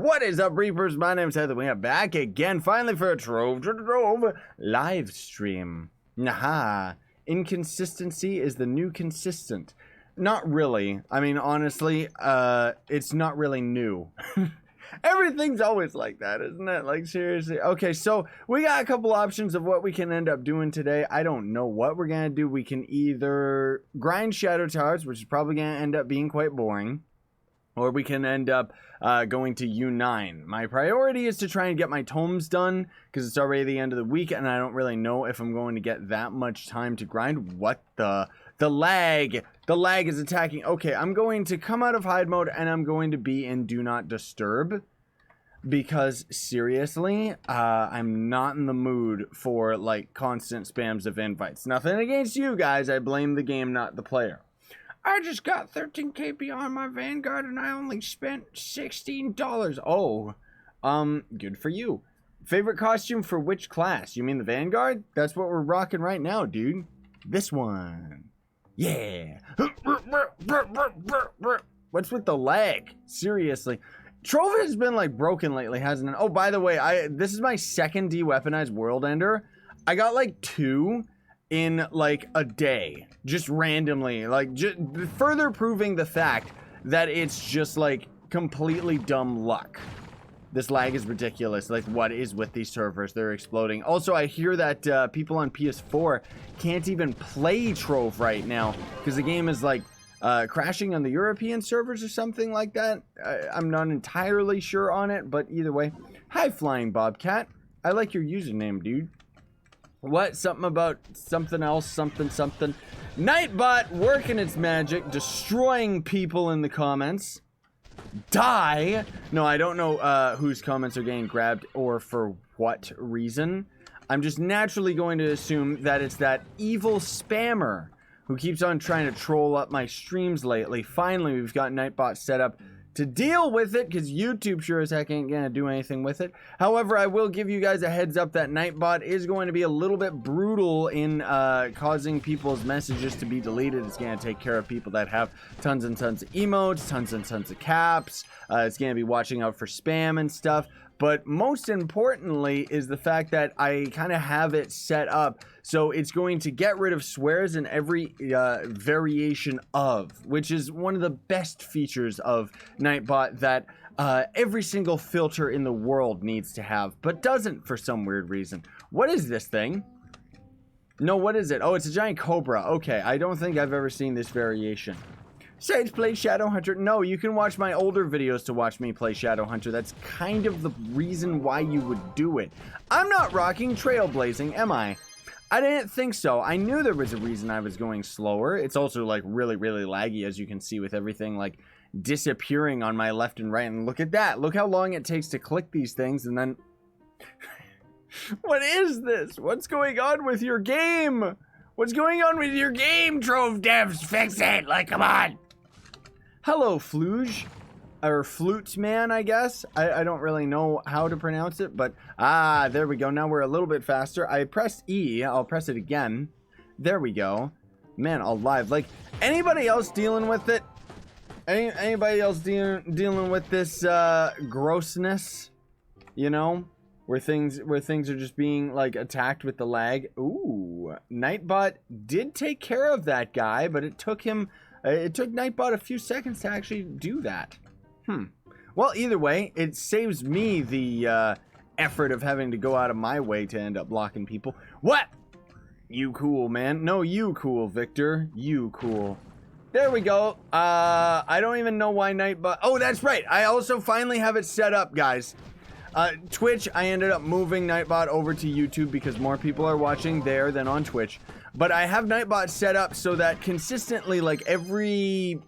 What is up, Reapers? My name's Heather. We are back again, finally, for a Trove live stream. Nah, inconsistency is the new consistent. Not really. I mean, honestly, it's not really new. Everything's always like that, isn't it? Like, seriously. Okay, so we got a couple options of what we can end up doing today. I don't know what we're going to do. We can either grind Shadow Towers, which is probably going to end up being quite boring, or we can end up going to U9. My priority is to try and get my tomes done, because it's already the end of the week, and I don't really know if I'm going to get that much time to grind. What the lag? The lag is attacking. Okay, I'm going to come out of hide mode, and I'm going to be in Do Not Disturb, because seriously, I'm not in the mood for, like, constant spams of invites. Nothing against you guys. I blame the game, not the player. I just got 13k beyond my Vanguard and I only spent $16. Oh, good for you. Favorite costume for which class? You mean the Vanguard? That's what we're rocking right now, dude. This one. Yeah. What's with the lag? Seriously. Trove has been like broken lately, hasn't it? Oh, by the way, this is my second de-weaponized world ender. I got like 2 in like a day, just randomly, like just further proving the fact that it's just like completely dumb luck. This lag is ridiculous. Like, what is with these servers? They're exploding. Also, I hear that people on PS4 can't even play Trove right now because the game is like crashing on the European servers or something like that. I'm not entirely sure on it, but either way. Hi, Flying Bobcat. I like your username, dude. What? Something about something else, something. Nightbot working its magic, destroying people in the comments. Die? No, I don't know whose comments are getting grabbed or for what reason. I'm just naturally going to assume that it's that evil spammer who keeps on trying to troll up my streams lately. Finally, we've got Nightbot set up to deal with it, because YouTube sure as heck ain't gonna do anything with it. However, I will give you guys a heads up that Nightbot is going to be a little bit brutal in causing people's messages to be deleted. It's gonna take care of people that have tons and tons of emotes, tons and tons of caps. It's gonna be watching out for spam and stuff. But most importantly is the fact that I kind of have it set up so it's going to get rid of swears in every variation of, which is one of the best features of Nightbot that every single filter in the world needs to have, but doesn't for some weird reason. What is this thing? No, what is it? Oh, it's a giant cobra. Okay, I don't think I've ever seen this variation. Sage plays Shadowhunter. No, you can watch my older videos to watch me play Shadowhunter. That's kind of the reason why you would do it. I'm not rocking Trailblazing, am I? I didn't think so. I knew there was a reason I was going slower. It's also like really, really laggy, as you can see, with everything like disappearing on my left and right. And look at that. Look how long it takes to click these things and then... What is this? What's going on with your game? What's going on with your game, Trove devs? Fix it! Like, come on! Hello, Fluge. Or Flute Man, I guess. I don't really know how to pronounce it, but... Ah, there we go. Now we're a little bit faster. I pressed E. I'll press it again. There we go. Man, alive. Like, anybody else dealing with it? Anybody else dealing with this grossness? You know? Where things are just being, like, attacked with the lag. Ooh. Nightbot did take care of that guy, but it took him... It took Nightbot a few seconds to actually do that. Well, either way, it saves me the effort of having to go out of my way to end up blocking people. What? You cool, man. No, you cool, Victor. You cool. There we go. I don't even know why Nightbot... Oh, that's right. I also finally have it set up, guys. Twitch, I ended up moving Nightbot over to YouTube because more people are watching there than on Twitch. But I have Nightbot set up so that consistently, like every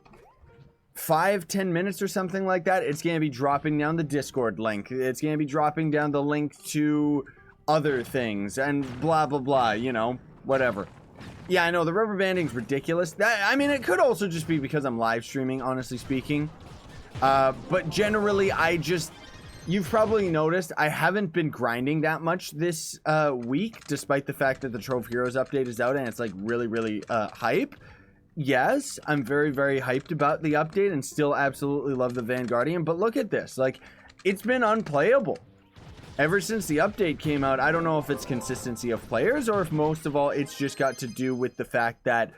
5-10 minutes or something like that, it's going to be dropping down the Discord link. It's going to be dropping down the link to other things and blah, blah, blah, you know, whatever. Yeah, I know, the rubber banding's ridiculous. I mean, it could also just be because I'm live streaming, honestly speaking. But generally, you've probably noticed I haven't been grinding that much this week, despite the fact that the Trove Heroes update is out and it's like really, really hype. Yes, I'm very, very hyped about the update and still absolutely love the Vanguardian, but look at this. Like, it's been unplayable. Ever since the update came out, I don't know if it's consistency of players or if most of all it's just got to do with the fact that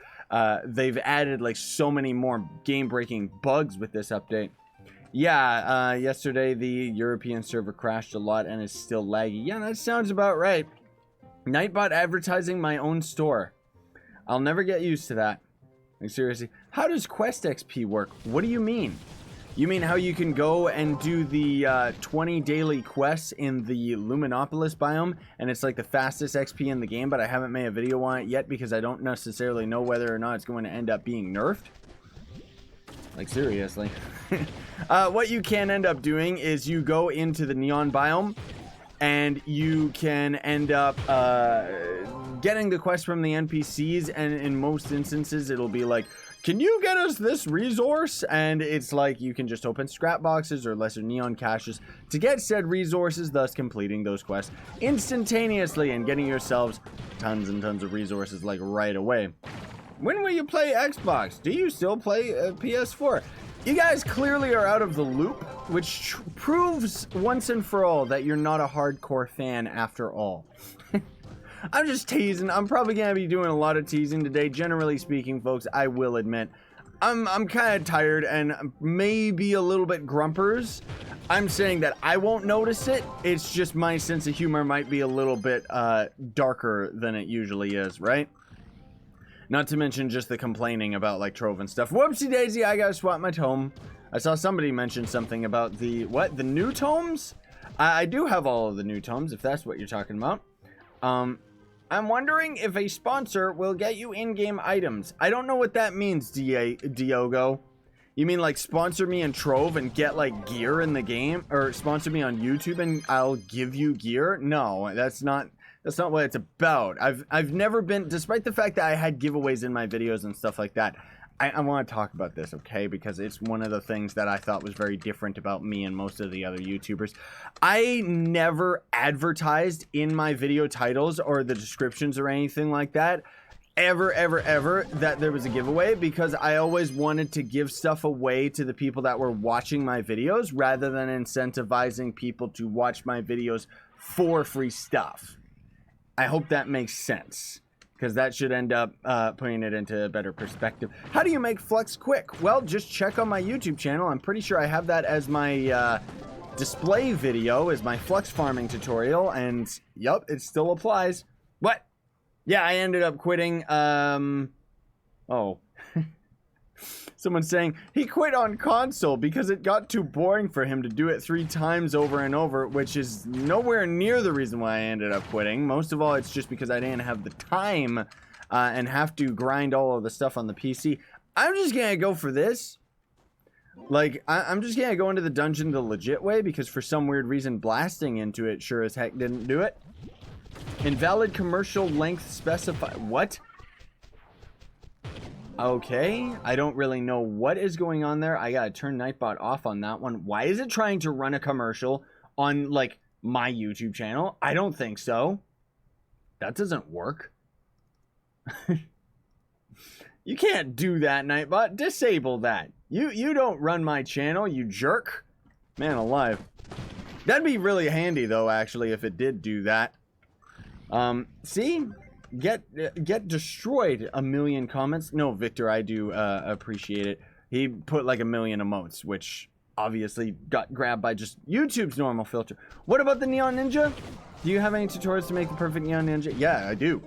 they've added like so many more game-breaking bugs with this update. Yeah, yesterday the European server crashed a lot and is still laggy. Yeah, that sounds about right. Nightbot advertising my own store. I'll never get used to that. Like, seriously. How does Quest XP work? What do you mean? You mean how you can go and do the 20 daily quests in the Luminopolis biome, and it's like the fastest XP in the game, but I haven't made a video on it yet because I don't necessarily know whether or not it's going to end up being nerfed? Like, seriously. What you can end up doing is you go into the Neon biome, and you can end up getting the quest from the NPCs, and in most instances it'll be like, can you get us this resource? And it's like you can just open scrap boxes or lesser neon caches to get said resources, thus completing those quests instantaneously and getting yourselves tons and tons of resources like right away. When will you play Xbox? Do you still play PS4? You guys clearly are out of the loop, which proves once and for all that you're not a hardcore fan after all. I'm just teasing. I'm probably going to be doing a lot of teasing today. Generally speaking, folks, I will admit, I'm kind of tired and maybe a little bit grumpers. I'm saying that I won't notice it. It's just my sense of humor might be a little bit darker than it usually is, right? Not to mention just the complaining about like Trove and stuff. Whoopsie daisy, I gotta swap my tome. I saw somebody mention something about the, what? The new tomes? I do have all of the new tomes, if that's what you're talking about. I'm wondering if a sponsor will get you in-game items. I don't know what that means, Diogo. You mean like sponsor me in Trove and get like gear in the game? Or sponsor me on YouTube and I'll give you gear? No, that's not what it's about. I've never been, despite the fact that I had giveaways in my videos and stuff like that, I want to talk about this, okay? Because it's one of the things that I thought was very different about me and most of the other YouTubers. I never advertised in my video titles or the descriptions or anything like that, ever, that there was a giveaway, because I always wanted to give stuff away to the people that were watching my videos rather than incentivizing people to watch my videos for free stuff. I hope that makes sense, because that should end up putting it into a better perspective. How do you make Flex quick? Well, just check on my YouTube channel. I'm pretty sure I have that as my display video, as my Flex farming tutorial, and yep, it still applies. What? Yeah, I ended up quitting. Oh. Someone's saying he quit on console because it got too boring for him to do it 3 times over and over, which is nowhere near the reason why I ended up quitting. Most of all, it's just because I didn't have the time and have to grind all of the stuff on the PC. I'm just gonna go for this. Like, I'm just gonna go into the dungeon the legit way, because for some weird reason blasting into it sure as heck didn't do it. Invalid commercial length specified. What? Okay, I don't really know what is going on there. I gotta turn Nightbot off on that one. Why is it trying to run a commercial on, like, my YouTube channel? I don't think so. That doesn't work. You can't do that, Nightbot. Disable that. You don't run my channel, you jerk. Man alive. That'd be really handy, though, actually, if it did do that. See? Get destroyed, a million comments. No, Victor, I do appreciate it. He put like 1 million emotes, which obviously got grabbed by just YouTube's normal filter. What about the Neon Ninja? Do you have any tutorials to make the perfect Neon Ninja? Yeah, I do.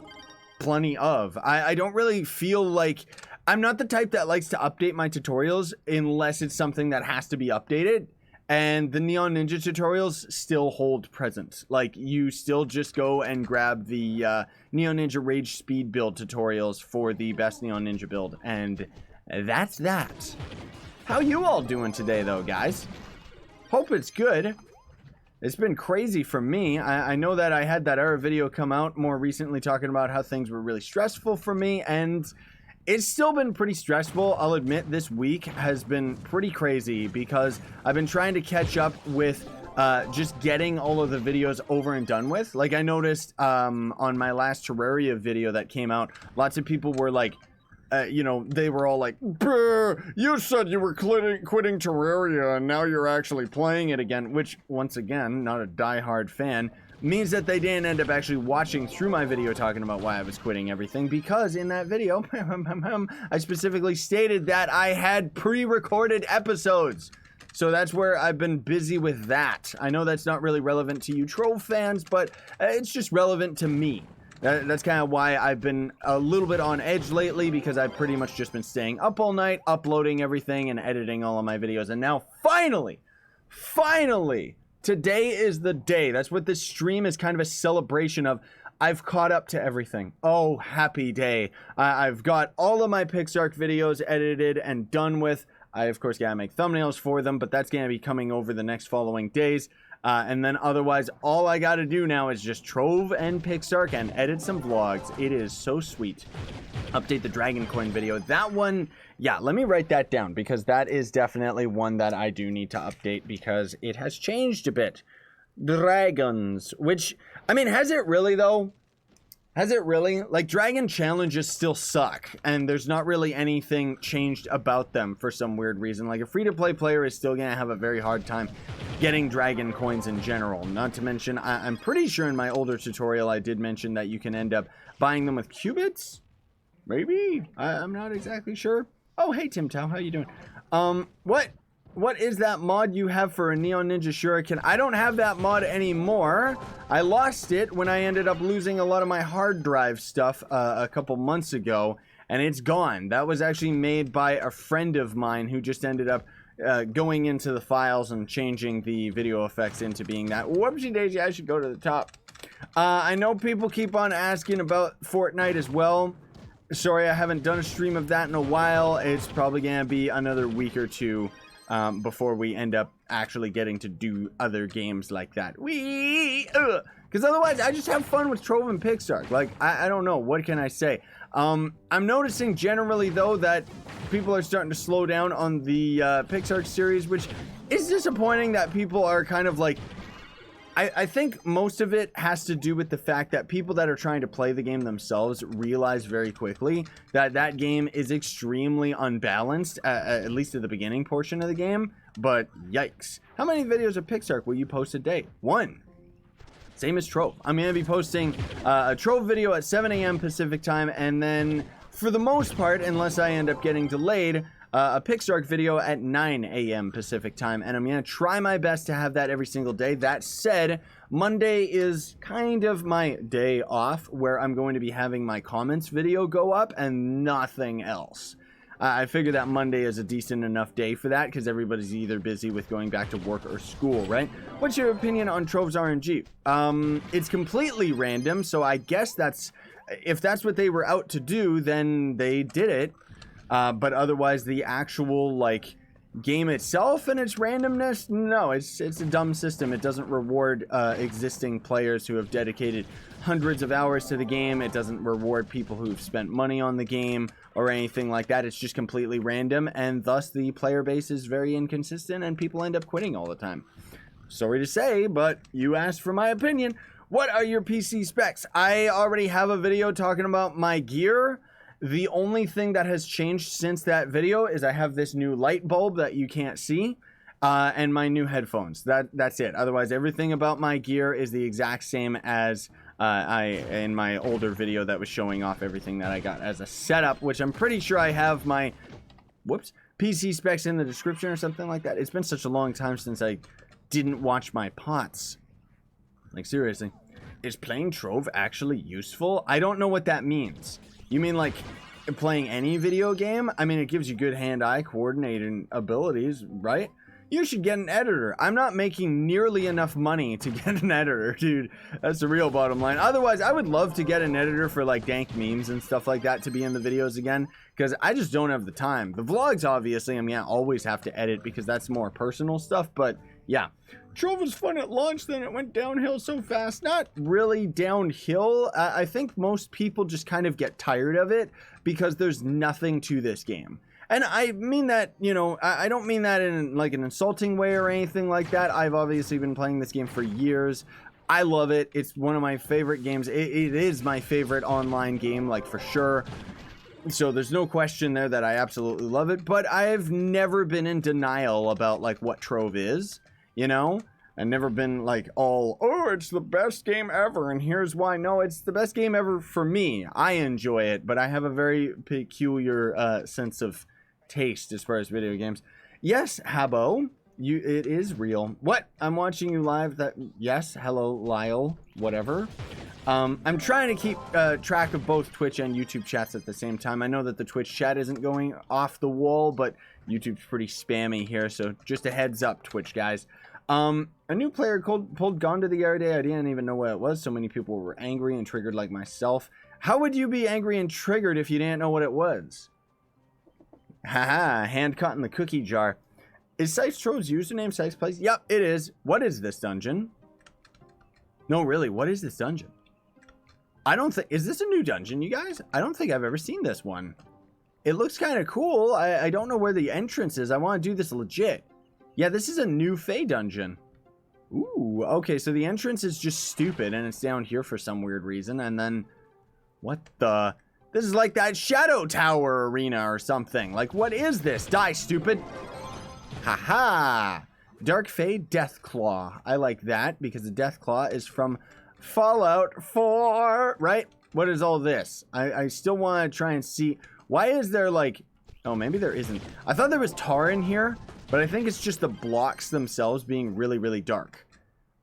Plenty of. I don't really feel like... I'm not the type that likes to update my tutorials unless it's something that has to be updated. And the Neon Ninja tutorials still hold present. Like, you still just go and grab the Neon Ninja Rage Speed build tutorials for the best Neon Ninja build. And that's that. How you all doing today, though, guys? Hope it's good. It's been crazy for me. I know that I had that error video come out more recently talking about how things were really stressful for me, and... it's still been pretty stressful. I'll admit this week has been pretty crazy because I've been trying to catch up with just getting all of the videos over and done with. Like, I noticed on my last Terraria video that came out, lots of people were like you know, they were all like, "Brr, you said you were quitting Terraria and now you're actually playing it again," which, once again, not a diehard fan, means that they didn't end up actually watching through my video talking about why I was quitting everything, because in that video, I specifically stated that I had pre-recorded episodes. So that's where I've been busy with that. I know that's not really relevant to you Trove fans, but it's just relevant to me. That's kind of why I've been a little bit on edge lately, because I've pretty much just been staying up all night, uploading everything and editing all of my videos. And now finally, today is the day. That's what this stream is kind of a celebration of. I've caught up to everything. Oh, happy day. I've got all of my PixArk videos edited and done with. I, of course, gotta make thumbnails for them, but that's gonna be coming over the next following days. And then otherwise, all I gotta do now is just Trove and PixArk and edit some vlogs. It is so sweet. Update the Dragon Coin video. That one, yeah, let me write that down, because that is definitely one that I do need to update, because it has changed a bit. Dragons, which, I mean, has it really though? Has it really? Like, Dragon Challenges still suck, and there's not really anything changed about them for some weird reason. Like, a free-to-play player is still gonna have a very hard time getting Dragon Coins in general. Not to mention, I'm pretty sure in my older tutorial I did mention that you can end up buying them with qubits? Maybe? I'm not exactly sure. Oh, hey, Tim Tao, how you doing? What is that mod you have for a Neon Ninja Shuriken? I don't have that mod anymore. I lost it when I ended up losing a lot of my hard drive stuff a couple months ago, and it's gone. That was actually made by a friend of mine who just ended up going into the files and changing the video effects into being that. Whoopsie daisy, I should go to the top. I know people keep on asking about Fortnite as well. Sorry, I haven't done a stream of that in a while. It's probably gonna be another week or two before we end up actually getting to do other games like that. Because otherwise, I just have fun with Trove and PixArk. Like, I don't know. What can I say? I'm noticing generally, though, that people are starting to slow down on the PixArk series, which is disappointing that people are kind of like... I think most of it has to do with the fact that people that are trying to play the game themselves realize very quickly that that game is extremely unbalanced, at least at the beginning portion of the game. But yikes. How many videos of PixArk will you post a day? 1. Same as Trove. I'm going to be posting a Trove video at 7 a.m. Pacific time, and then for the most part, unless I end up getting delayed, a PixArk video at 9 a.m. Pacific time, and I'm going to try my best to have that every single day. That said, Monday is kind of my day off, where I'm going to be having my comments video go up and nothing else. I figure that Monday is a decent enough day for that, because everybody's either busy with going back to work or school, right? What's your opinion on Trove's RNG? It's completely random, so I guess that's... if that's what they were out to do, then they did it. But otherwise, the actual, like, game itself and its randomness, no, it's a dumb system. It doesn't reward existing players who have dedicated hundreds of hours to the game. It doesn't reward people who've spent money on the game or anything like that. It's just completely random, and thus the player base is very inconsistent, and people end up quitting all the time. Sorry to say, but you asked for my opinion. What are your PC specs? I already have a video talking about my gear. The only thing that has changed since that video is I have this new light bulb that you can't see, and my new headphones. That's it. Otherwise, everything about my gear is the exact same as in my older video that was showing off everything that I got as a setup, which I'm pretty sure I have my PC specs in the description or something like that. It's been such a long time since I didn't watch my pots. Like, seriously. Is playing Trove actually useful? I don't know what that means. You mean like playing any video game? I mean, it gives you good hand-eye coordinating abilities, right? You should get an editor. I'm not making nearly enough money to get an editor, dude. That's the real bottom line. Otherwise, I would love to get an editor for like dank memes and stuff like that to be in the videos again, because I just don't have the time. The vlogs, obviously, I'm gonna always have to edit because that's more personal stuff, but yeah. Trove was fun at launch, then it went downhill so fast. Not really downhill. I think most people just kind of get tired of it because there's nothing to this game. And I mean that, you know, I don't mean that in like an insulting way or anything like that. I've obviously been playing this game for years. I love it. It's one of my favorite games. It is my favorite online game, like for sure. So there's no question there that I absolutely love it, but I've never been in denial about like what Trove is, you know? I've never been like all, oh, it's the best game ever, and here's why. No, it's the best game ever for me. I enjoy it, but I have a very peculiar sense of taste as far as video games. Yes, Habbo, it is real. What? I'm watching you live. Yes, hello, Lyle, whatever. I'm trying to keep track of both Twitch and YouTube chats at the same time. I know that the Twitch chat isn't going off the wall, but YouTube's pretty spammy here, so just a heads up, Twitch guys. A new player pulled Gone to the other day. I didn't even know what it was. So many people were angry and triggered like myself. How would you be angry and triggered if you didn't know what it was? Haha, hand caught in the cookie jar. Is Sykes Trove's username Sykes Place? Yep, it is. What is this dungeon? No, really, what is this dungeon? I don't think... Is this a new dungeon, you guys? I don't think I've ever seen this one. It looks kind of cool. I don't know where the entrance is. I want to do this legit. Yeah, this is a new Fey dungeon. Ooh, okay, so the entrance is just stupid, and it's down here for some weird reason, and then... What the... This is like that Shadow Tower arena or something. Like, what is this? Die, stupid. Haha. Dark Fey Deathclaw. I like that, because the Deathclaw is from Fallout 4, right? What is all this? I still want to try and see... Why is there, like... Oh, maybe there isn't. I thought there was tar in here, but I think it's just the blocks themselves being really, really dark.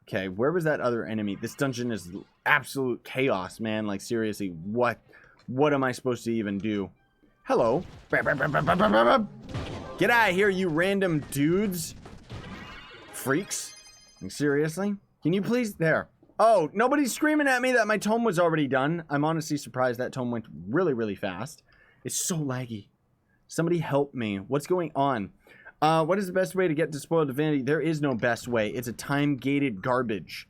Okay, where was that other enemy? This dungeon is absolute chaos, man. Like, seriously, what am I supposed to even do? Hello. Get out of here, you random dudes. Freaks. Like, seriously? Can you please... There. Oh, nobody's screaming at me that my tome was already done. I'm honestly surprised that tome went really, really fast. It's so laggy. Somebody help me. What's going on? What is the best way to get to Spoiled Divinity? There is no best way. It's a time-gated garbage.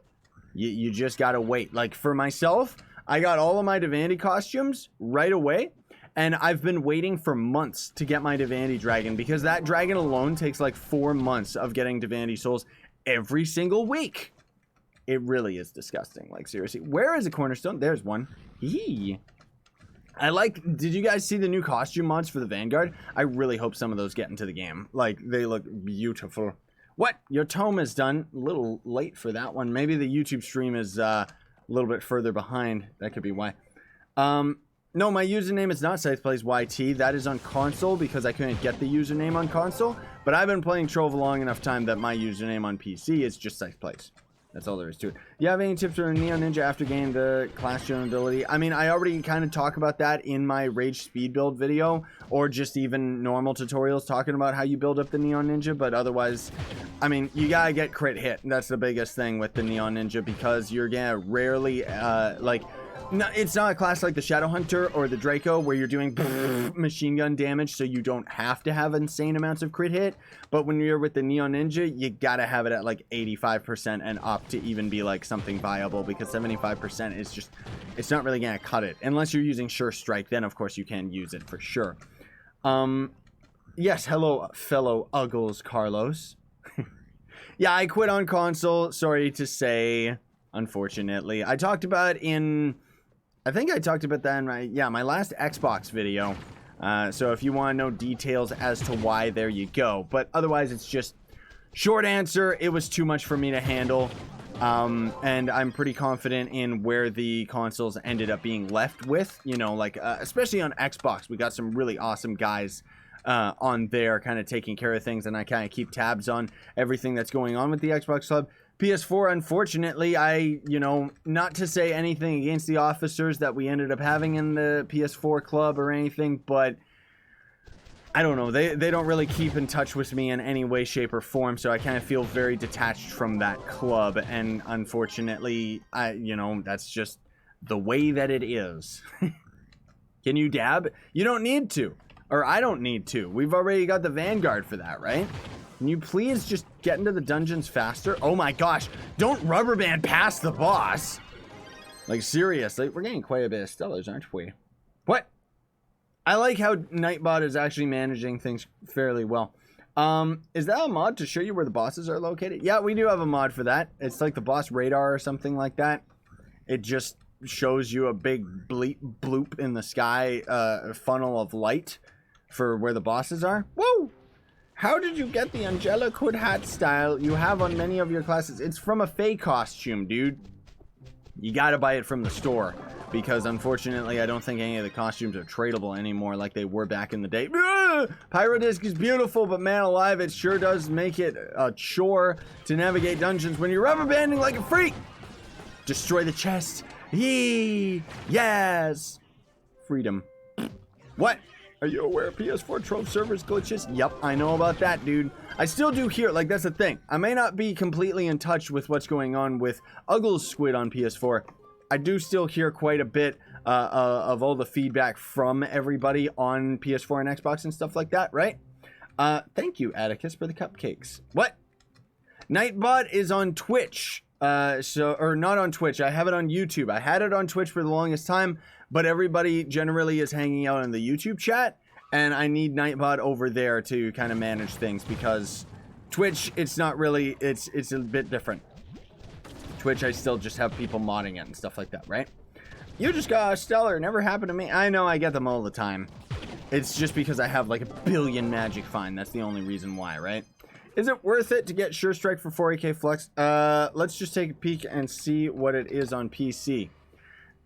You just gotta wait. Like, for myself, I got all of my Divinity costumes right away, and I've been waiting for months to get my Divinity Dragon, because that dragon alone takes like 4 months of getting Divinity Souls every single week. It really is disgusting. Like, seriously. Where is a cornerstone? There's one. Yee. Did you guys see the new costume mods for the Vanguard? I really hope some of those get into the game. Like, they look beautiful. What? Your tome is done. A little late for that one. Maybe the YouTube stream is a little bit further behind. That could be why. No, my username is not ScythePlaysYT. That is on console because I couldn't get the username on console. But I've been playing Trove a long enough time that my username on PC is just ScythePlays. That's all there is to it. You have any tips for Neon Ninja after gaining the class gem ability? I mean, I already kind of talk about that in my Rage Speed Build video, or just even normal tutorials talking about how you build up the Neon Ninja, but otherwise, I mean, you gotta get crit hit. That's the biggest thing with the Neon Ninja, because you're gonna rarely, no, it's not a class like the Shadow Hunter or the Draco where you're doing machine gun damage, so you don't have to have insane amounts of crit hit. But when you're with the Neon Ninja, you gotta have it at like 85% and up to even be like something viable, because 75% is just, it's not really gonna cut it. Unless you're using Sure Strike, then of course you can use it for sure. Yes, hello fellow Uggles Carlos. Yeah, I quit on console, sorry to say, unfortunately. I talked about I think I talked about that in my last Xbox video. So if you want to know details as to why, there you go. But otherwise, it's just short answer. It was too much for me to handle. And I'm pretty confident in where the consoles ended up being left with. You know, like, especially on Xbox, we got some really awesome guys on there kind of taking care of things. And I kind of keep tabs on everything that's going on with the Xbox Club. PS4, unfortunately, not to say anything against the officers that we ended up having in the PS4 club or anything, but I don't know, they don't really keep in touch with me in any way, shape, or form, so I kind of feel very detached from that club, and unfortunately, that's just the way that it is. Can you dab? You don't need to, or I don't need to. We've already got the Vanguard for that, right? Can you please just get into the dungeons faster? Oh my gosh, don't rubber band past the boss. Like, seriously, we're getting quite a bit of stellars, aren't we? What? I like how Nightbot is actually managing things fairly well. Is that a mod to show you where the bosses are located? Yeah, we do have a mod for that. It's like the boss radar or something like that. It just shows you a big bloop in the sky, funnel of light for where the bosses are. Woo! How did you get the Angelic Hood hat style you have on many of your classes? It's from a Fae costume, dude. You gotta buy it from the store, because unfortunately I don't think any of the costumes are tradable anymore like they were back in the day. Pyrodisc is beautiful, but man alive, it sure does make it a chore to navigate dungeons when you're rubber banding like a freak. Destroy the chest. Yee! Yes! Freedom. What? Are you aware of PS4 Trove servers glitches? Yep, I know about that, dude. I still do hear, like, that's the thing. I may not be completely in touch with what's going on with Uggle's Squid on PS4. I do still hear quite a bit of all the feedback from everybody on PS4 and Xbox and stuff like that, right? Thank you, Atticus, for the cupcakes. What? Nightbot is on Twitch. Or not on Twitch. I have it on YouTube. I had it on Twitch for the longest time, but everybody generally is hanging out in the YouTube chat, and I need Nightbot over there to kind of manage things, because Twitch, it's not really, it's a bit different. Twitch, I still just have people modding it and stuff like that, right? You just got a stellar, never happened to me. I know, I get them all the time. It's just because I have like 1 billion magic find. That's the only reason why, right? Is it worth it to get Sure Strike for 40k flex? Let's just take a peek and see what it is on PC.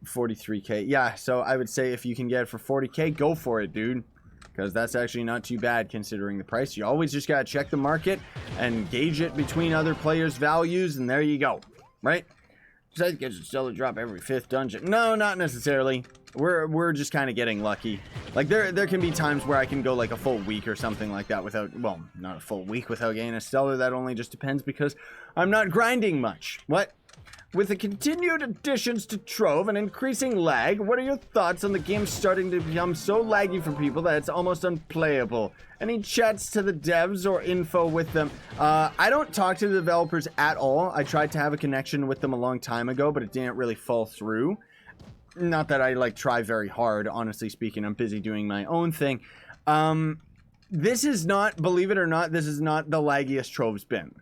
43k. Yeah, so I would say if you can get it for 40k, go for it, dude. Because that's actually not too bad considering the price. You always just gotta check the market and gauge it between other players' values, and there you go. Right? Besides, gets a stellar drop every 5th dungeon. No, not necessarily. We're just kind of getting lucky. Like, there can be times where I can go like a full week or something like that without, well, not a full week without getting a stellar. That only just depends because I'm not grinding much. What? With the continued additions to Trove and increasing lag, what are your thoughts on the game starting to become so laggy for people that it's almost unplayable? Any chats to the devs or info with them? I don't talk to the developers at all. I tried to have a connection with them a long time ago, but it didn't really fall through. Not that I like try very hard, honestly speaking. I'm busy doing my own thing. This is not, believe it or not, this is not the laggiest Trove's been.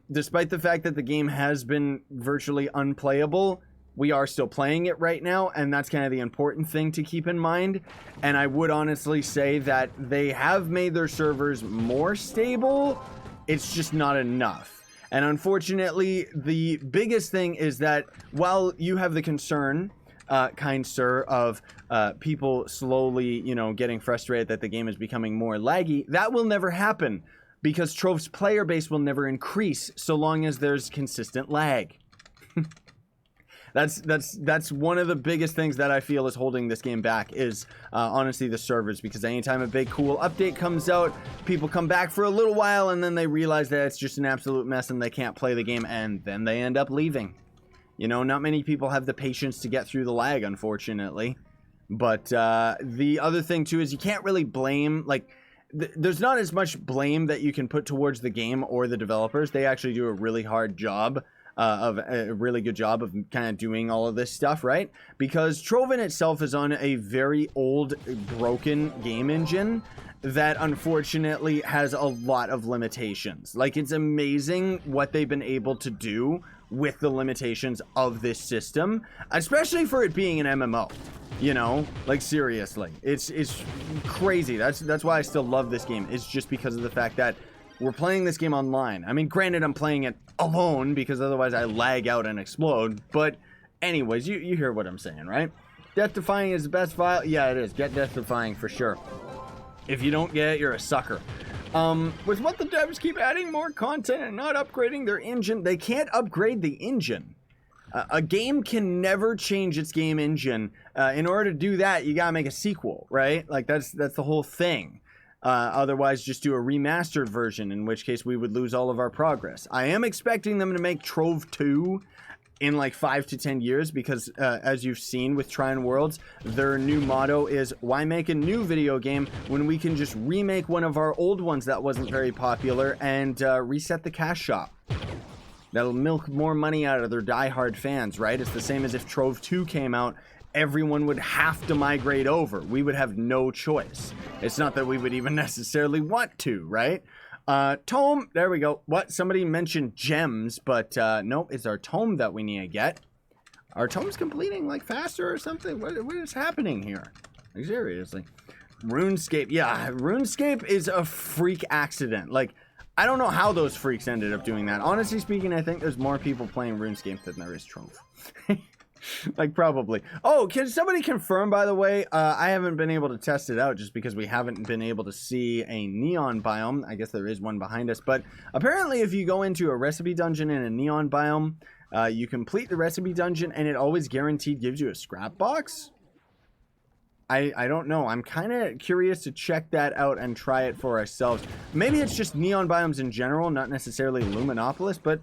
Despite the fact that the game has been virtually unplayable, we are still playing it right now, and that's kind of the important thing to keep in mind. And I would honestly say that they have made their servers more stable. It's just not enough. And unfortunately, the biggest thing is that while you have the concern, kind sir, of people slowly, you know, getting frustrated that the game is becoming more laggy, that will never happen. Because Trove's player base will never increase so long as there's consistent lag. That's one of the biggest things that I feel is holding this game back is honestly the servers, because anytime a big cool update comes out, people come back for a little while and then they realize that it's just an absolute mess and they can't play the game, and then they end up leaving. You know, not many people have the patience to get through the lag, unfortunately. But the other thing too is you can't really blame, like, there's not as much blame that you can put towards the game or the developers. They actually do a really hard job, a really good job of kind of doing all of this stuff, right? Because Trove in itself is on a very old, broken game engine that unfortunately has a lot of limitations. Like, it's amazing what they've been able to do with the limitations of this system, especially for it being an MMO. You know, like, seriously, it's crazy. That's why I still love this game. It's just because of the fact that we're playing this game online. I mean, granted, I'm playing it alone because otherwise I lag out and explode. But anyways, you hear what I'm saying, right? Death Defying is the best file. Yeah, it is. Get Death Defying for sure. If you don't get it, you're a sucker. With what the devs keep adding more content and not upgrading their engine, they can't upgrade the engine. A game can never change its game engine. In order to do that, you gotta make a sequel, right? Like, that's the whole thing. Otherwise, just do a remastered version, in which case we would lose all of our progress. I am expecting them to make Trove 2 in like 5 to 10 years because, as you've seen with Trine Worlds, their new motto is, why make a new video game when we can just remake one of our old ones that wasn't very popular and reset the cash shop? That'll milk more money out of their diehard fans, right? It's the same as if Trove 2 came out, everyone would have to migrate over. We would have no choice. It's not that we would even necessarily want to, right? Tome, there we go. What? Somebody mentioned gems, but nope, it's our tome that we need to get. Are tomes completing like faster or something? What is happening here? Like, seriously. RuneScape. Yeah, RuneScape is a freak accident. Like, I don't know how those freaks ended up doing that. Honestly speaking, I think there's more people playing RuneScape than there is Trove. Like, probably. Oh, can somebody confirm, by the way? I haven't been able to test it out just because we haven't been able to see a neon biome. I guess there is one behind us. But apparently, if you go into a recipe dungeon in a neon biome, you complete the recipe dungeon and it always guaranteed gives you a scrap box. I don't know. I'm kind of curious to check that out and try it for ourselves. Maybe it's just neon biomes in general, not necessarily Luminopolis, but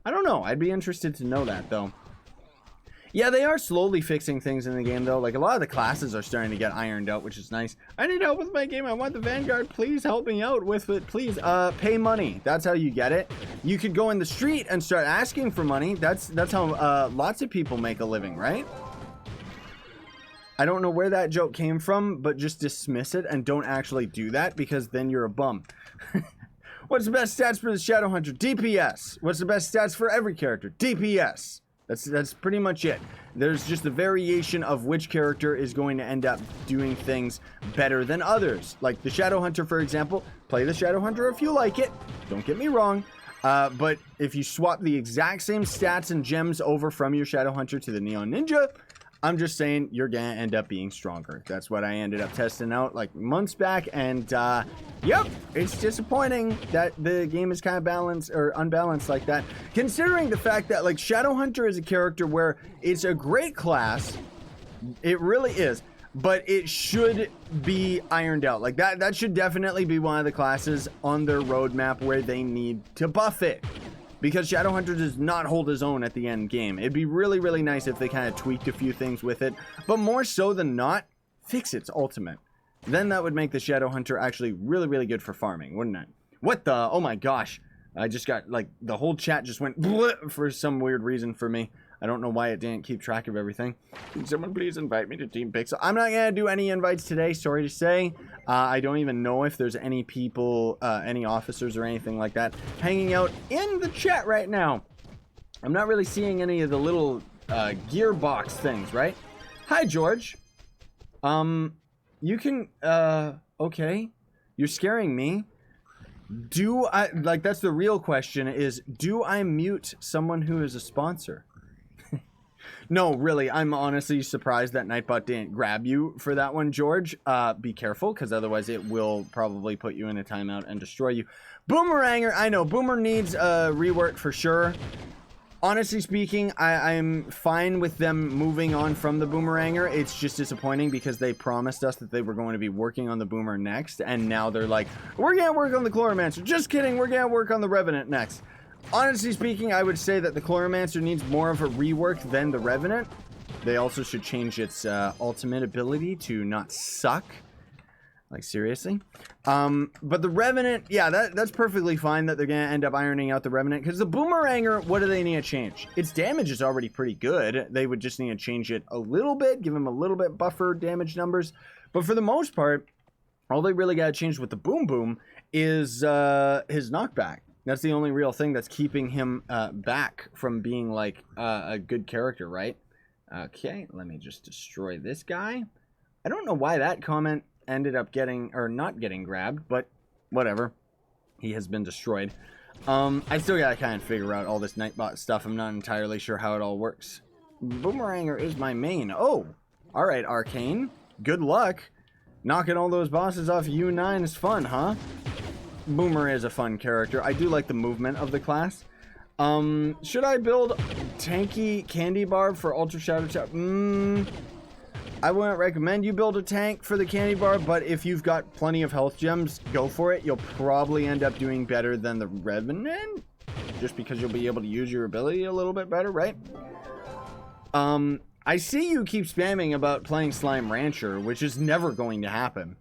I don't know. I'd be interested to know that, though. Yeah, they are slowly fixing things in the game, though. Like, a lot of the classes are starting to get ironed out, which is nice. I need help with my game. I want the Vanguard. Please help me out with it. Please, pay money. That's how you get it. You could go in the street and start asking for money. That's how lots of people make a living, right? I don't know where that joke came from, but just dismiss it and don't actually do that because then you're a bum. What's the best stats for the Shadow Hunter? DPS. What's the best stats for every character? DPS. That's pretty much it. There's just a variation of which character is going to end up doing things better than others. Like the Shadow Hunter, for example. Play the Shadow Hunter if you like it. Don't get me wrong. But if you swap the exact same stats and gems over from your Shadow Hunter to the Neon Ninja, I'm just saying you're gonna end up being stronger. That's what I ended up testing out like months back, and yep, it's disappointing that the game is kind of balanced or unbalanced like that, considering the fact that like Shadow Hunter is a character where it's a great class, it really is, but it should be ironed out. Like that should definitely be one of the classes on their roadmap where they need to buff it. Because Shadowhunter does not hold his own at the end game. It'd be really, really nice if they kind of tweaked a few things with it. But more so than not, fix its ultimate. Then that would make the Shadowhunter actually really, really good for farming, wouldn't it? What the? Oh my gosh. I just got, like, the whole chat just went bleh for some weird reason for me. I don't know why it didn't keep track of everything. Can someone please invite me to Team Pixel? I'm not going to do any invites today, sorry to say. I don't even know if there's any people, any officers or anything like that hanging out in the chat right now. I'm not really seeing any of the little gearbox things, right? Hi, George. You can, okay. You're scaring me. Do I, like, that's the real question is, do I mute someone who is a sponsor? No, really, I'm honestly surprised that Nightbot didn't grab you for that one, George. Be careful, because otherwise it will probably put you in a timeout and destroy you. Boomeranger, I know, Boomer needs rework for sure. Honestly speaking, I'm fine with them moving on from the Boomeranger. It's just disappointing because they promised us that they were going to be working on the Boomer next, and now they're like, we're going to work on the Chloromancer. Just kidding, we're going to work on the Revenant next. Honestly speaking, I would say that the Chloromancer needs more of a rework than the Revenant. They also should change its ultimate ability to not suck. Like, seriously? But the Revenant, yeah, that's perfectly fine that they're going to end up ironing out the Revenant. Because the Boomeranger, what do they need to change? Its damage is already pretty good. They would just need to change it a little bit, give him a little bit buffer damage numbers. But for the most part, all they really got to change with the Boom Boom is his knockback. That's the only real thing that's keeping him back from being, like, a good character, right? Okay, let me just destroy this guy. I don't know why that comment ended up getting, or not getting grabbed, but whatever. He has been destroyed. I still gotta kind of figure out all this Nightbot stuff. I'm not entirely sure how it all works. Boomeranger is my main. Oh, alright, Arcane. Good luck. Knocking all those bosses off U9 is fun, huh? Boomer is a fun character. I do like the movement of the class. Should I build tanky candy barb for Ultra Shadow Chop? I wouldn't recommend you build a tank for the candy barb, but if you've got plenty of health gems, go for it. You'll probably end up doing better than the Revenant, just because you'll be able to use your ability a little bit better, right? I see you keep spamming about playing Slime Rancher, which is never going to happen.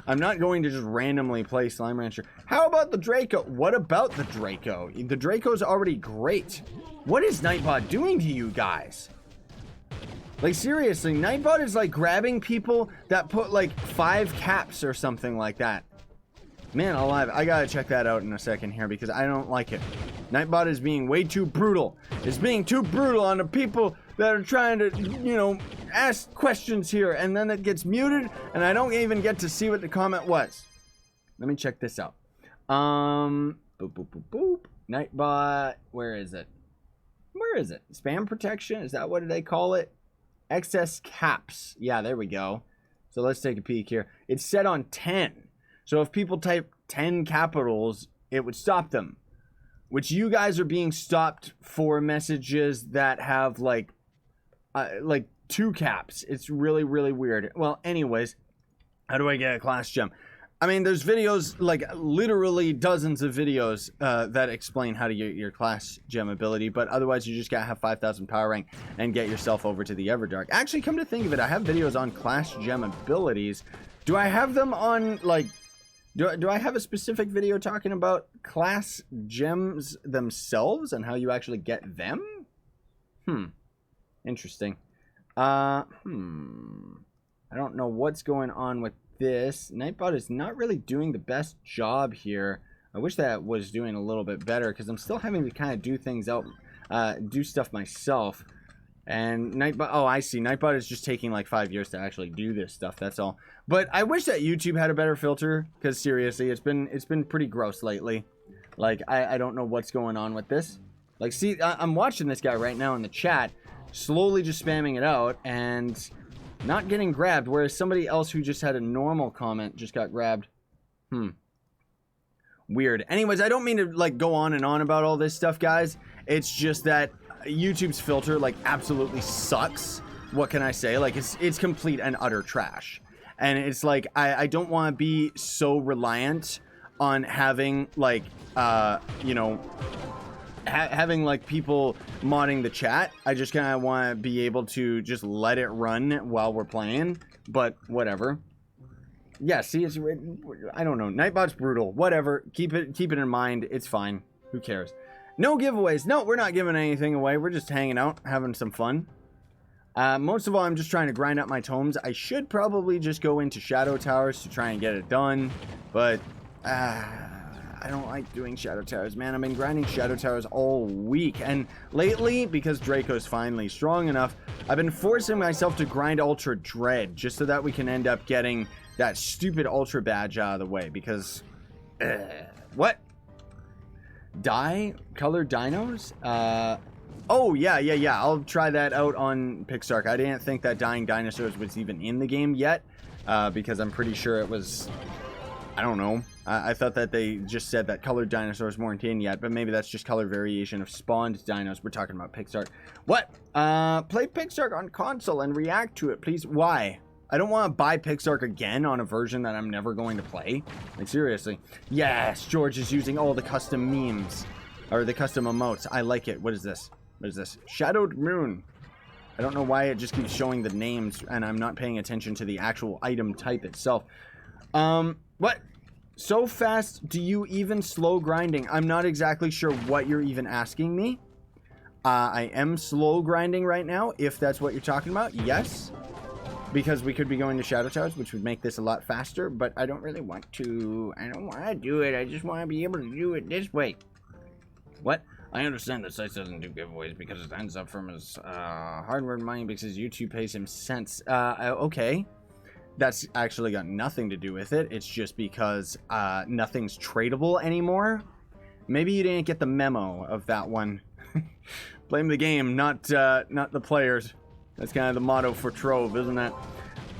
I'm not going to just randomly play Slime Rancher. How about the Draco? What about the Draco? The Draco's already great. What is Nightbot doing to you guys? Like, seriously, Nightbot is like grabbing people that put like 5 caps or something like that. Man alive, I gotta check that out in a second here because I don't like it. Nightbot is being way too brutal. It's being too brutal on the people that are trying to, you know, ask questions here, and then it gets muted, and I don't even get to see what the comment was. Let me check this out. Boop, boop, boop, boop. Nightbot, where is it? Where is it? Spam protection? Is that what they call it? Excess caps. Yeah, there we go. So let's take a peek here. It's set on 10. So if people type 10 capitals, it would stop them. Which you guys are being stopped for messages that have like 2 caps. It's really, really weird. Well, anyways, how do I get a class gem? I mean, there's videos, like literally dozens of videos that explain how to get your class gem ability, but otherwise you just gotta have 5,000 power rank and get yourself over to the Everdark. Actually, come to think of it, I have videos on class gem abilities. Do I have them on, like, do I have a specific video talking about class gems themselves and how you actually get them? Interesting. I don't know what's going on with this. Nightbot is not really doing the best job here. I wish that was doing a little bit better because I'm still having to kind of do things out, do stuff myself. And Nightbot, oh, I see. Nightbot is just taking like 5 years to actually do this stuff. That's all. But I wish that YouTube had a better filter because seriously, it's been pretty gross lately. Like I don't know what's going on with this. Like, see, I'm watching this guy right now in the chat, slowly just spamming it out and not getting grabbed, whereas somebody else who just had a normal comment just got grabbed. Weird. Anyways, I don't mean to like go on and on about all this stuff, guys. It's just that YouTube's filter like absolutely sucks. What can I say? Like it's complete and utter trash. And it's like I don't want to be so reliant on having like you know, having like people modding the chat. I just kind of want to be able to just let it run while we're playing, but whatever. Yeah, see, it's, I don't know. Nightbot's brutal. Whatever. Keep it in mind. It's fine. Who cares? No giveaways. No, we're not giving anything away. We're just hanging out, having some fun. Most of all, I'm just trying to grind up my tomes. I should probably just go into Shadow Towers to try and get it done, but I don't like doing Shadow Towers, man. I've been grinding Shadow Towers all week, and lately, because Draco's finally strong enough, I've been forcing myself to grind Ultra Dread, just so that we can end up getting that stupid Ultra badge out of the way, because... what? Colored dinos? Oh, yeah. I'll try that out on Pixark. I didn't think that Dying Dinosaurs was even in the game yet, because I'm pretty sure it was... I don't know. I thought that they just said that colored dinosaurs weren't in yet, but maybe that's just color variation of spawned dinos. We're talking about Pixark. What? Play Pixark on console and react to it, please. Why? I don't want to buy Pixark again on a version that I'm never going to play. Like, seriously. Yes, George is using all the custom memes. Or the custom emotes. I like it. What is this? What is this? Shadowed Moon. I don't know why it just keeps showing the names, and I'm not paying attention to the actual item type itself. What? So fast do you even slow grinding? I'm not exactly sure what you're even asking me. I am slow grinding right now, if that's what you're talking about. Yes. Because we could be going to Shadow Towers, which would make this a lot faster, but I don't really want to. I don't want to do it. I just want to be able to do it this way. What? I understand that Sites doesn't do giveaways because it ends up from his hardware money because YouTube pays him cents. Okay. That's actually got nothing to do with it. It's just because nothing's tradable anymore. Maybe you didn't get the memo of that one. Blame the game, not the players. That's kind of the motto for Trove, isn't it?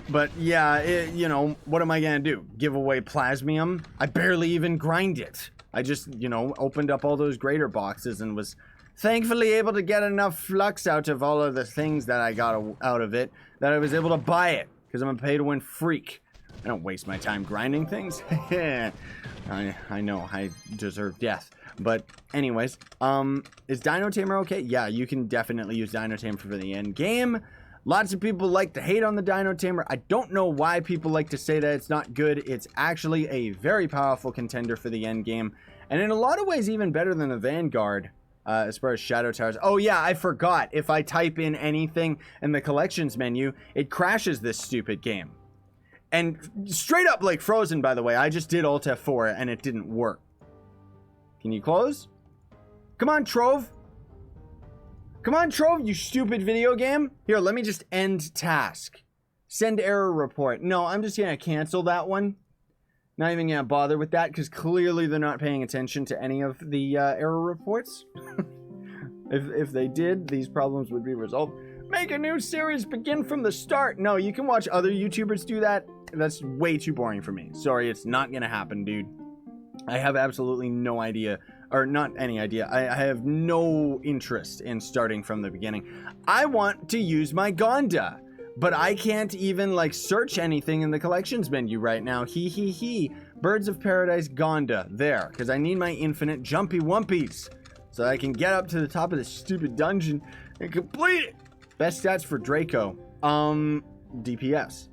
But yeah, you know, what am I gonna do? Give away Plasmium? I barely even grind it. I just, you know, opened up all those greater boxes and was thankfully able to get enough flux out of all of the things that I got out of it that I was able to buy it. Because I'm a pay-to-win freak. I don't waste my time grinding things. I know, I deserve death. But anyways, is Dino Tamer okay? Yeah, you can definitely use Dino Tamer for the end game. Lots of people like to hate on the Dino Tamer. I don't know why people like to say that it's not good. It's actually a very powerful contender for the end game. And in a lot of ways, even better than the Vanguard. As far as Shadow Towers. Oh yeah, I forgot. If I type in anything in the collections menu, it crashes this stupid game. And straight up like frozen, by the way. I just did Alt F4 and it didn't work. Can you close? Come on, Trove. Come on, Trove, you stupid video game. Here, let me just end task. Send error report. No, I'm just gonna cancel that one. Not even gonna bother with that because clearly they're not paying attention to any of the error reports. If they did, these problems would be resolved. Make a new series, begin from the start. No, you can watch other YouTubers do that. That's way too boring for me. Sorry, it's not gonna happen, dude. I have absolutely no idea, or not any idea. I have no interest in starting from the beginning. I want to use my Gonda, but I can't even like search anything in the collections menu right now. He. Birds of Paradise Gonda. There, because I need my infinite jumpy wumpies so I can get up to the top of this stupid dungeon and complete it. Best stats for Draco. DPS.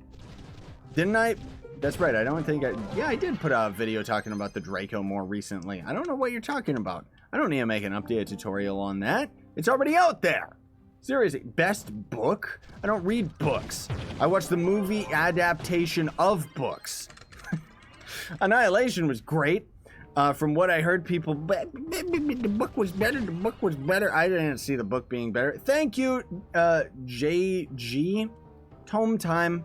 Didn't I? That's right, I don't think yeah, I did put out a video talking about the Draco more recently. I don't know what you're talking about. I don't need to make an updated tutorial on that. It's already out there. Seriously, best book? I don't read books. I watched the movie adaptation of books. Annihilation was great. From what I heard, people, the book was better, the book was better. I didn't see the book being better. Thank you, JG. Tome time.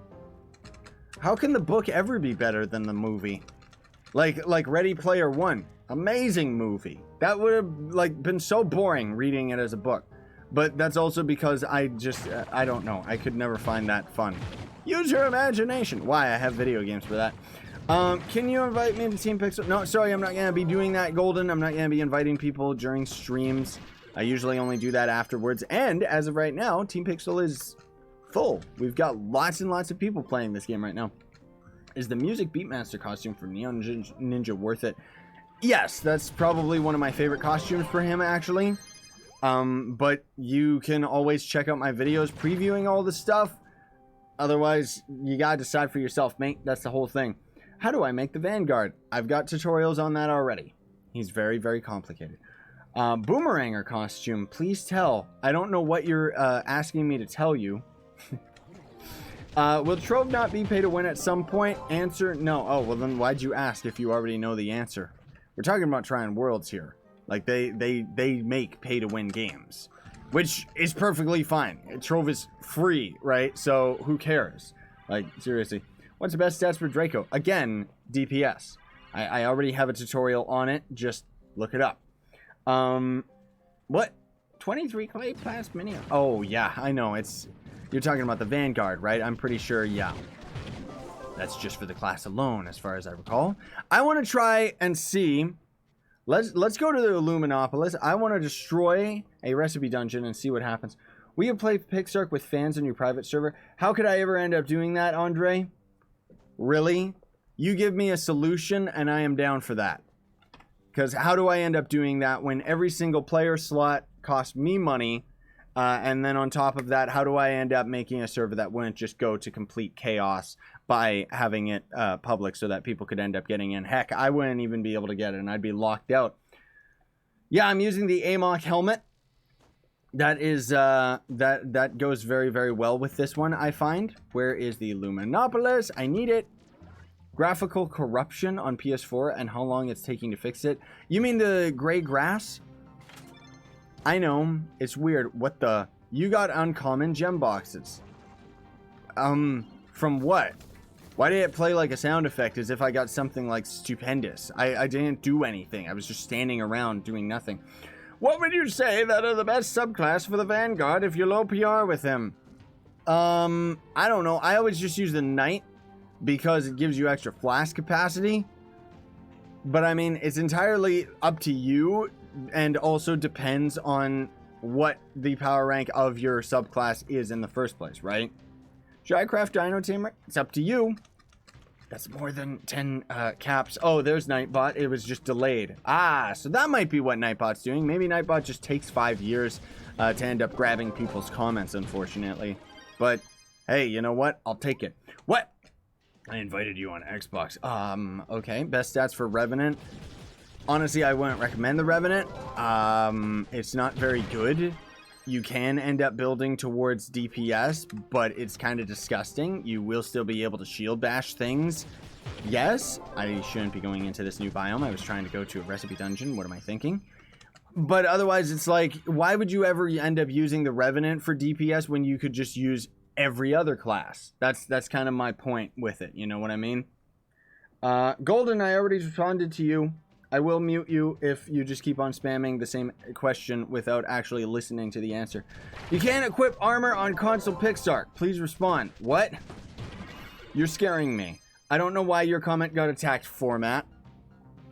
How can the book ever be better than the movie? Like Ready Player One. Amazing movie. That would have like been so boring reading it as a book. But that's also because I don't know. I could never find that fun. Use your imagination. Why? I have video games for that. Can you invite me to Team Pixel? No, sorry, I'm not going to be doing that, Golden. I'm not going to be inviting people during streams. I usually only do that afterwards. And as of right now, Team Pixel is full. We've got lots and lots of people playing this game right now. Is the music Beatmaster costume for Neon Ninja worth it? Yes, that's probably one of my favorite costumes for him, actually. But you can always check out my videos previewing all the stuff. Otherwise, you gotta decide for yourself, mate. That's the whole thing. How do I make the Vanguard? I've got tutorials on that already. He's very, very complicated. Boomeranger costume, please tell. I don't know what you're asking me to tell you. Will Trove not be pay to win at some point? Answer, no. Oh, well then why'd you ask if you already know the answer? We're talking about trying worlds here. Like they make pay to win games, which is perfectly fine. Trove is free, right? So who cares? Like seriously, what's the best stats for Draco? Again, DPS. I already have a tutorial on it. Just look it up. What? 23 clay blast mini? Oh yeah, I know. You're talking about the Vanguard, right? I'm pretty sure, yeah. That's just for the class alone, as far as I recall. I want to try and see. Let's go to the Illuminopolis. I want to destroy a recipe dungeon and see what happens. Will you play Pixark with fans on your private server? How could I ever end up doing that, Andre? Really? You give me a solution and I am down for that. Because how do I end up doing that when every single player slot costs me money? And then on top of that, how do I end up making a server that wouldn't just go to complete chaos by having it public so that people could end up getting in? Heck, I wouldn't even be able to get it and I'd be locked out. Yeah, I'm using the AMOC helmet. That is, that goes very, very well with this one, I find. Where is the Luminopolis? I need it. Graphical corruption on PS4 and how long it's taking to fix it. You mean the gray grass? I know, it's weird. What the? You got uncommon gem boxes. From what? Why did it play like a sound effect as if I got something like stupendous? I didn't do anything. I was just standing around doing nothing. What would you say that are the best subclass for the Vanguard if you're low PR with him? I don't know. I always just use the Knight because it gives you extra flash capacity. But I mean, it's entirely up to you. And also depends on what the power rank of your subclass is in the first place, right? Should I craft Dino Tamer? It's up to you. That's more than 10 caps. Oh, there's Nightbot. It was just delayed. Ah, so that might be what Nightbot's doing. Maybe Nightbot just takes 5 years to end up grabbing people's comments, unfortunately. But, hey, you know what? I'll take it. What? I invited you on Xbox. Okay. Best stats for Revenant. Honestly, I wouldn't recommend the Revenant. It's not very good. You can end up building towards DPS, but it's kind of disgusting. You will still be able to shield bash things. Yes, I shouldn't be going into this new biome. I was trying to go to a recipe dungeon. What am I thinking? But otherwise, it's like, why would you ever end up using the Revenant for DPS when you could just use every other class? That's kind of my point with it. You know what I mean? Golden, I already responded to you. I will mute you if you just keep on spamming the same question without actually listening to the answer. You can't equip armor on console Pixar. Please respond. What? You're scaring me. I don't know why your comment got attacked, format.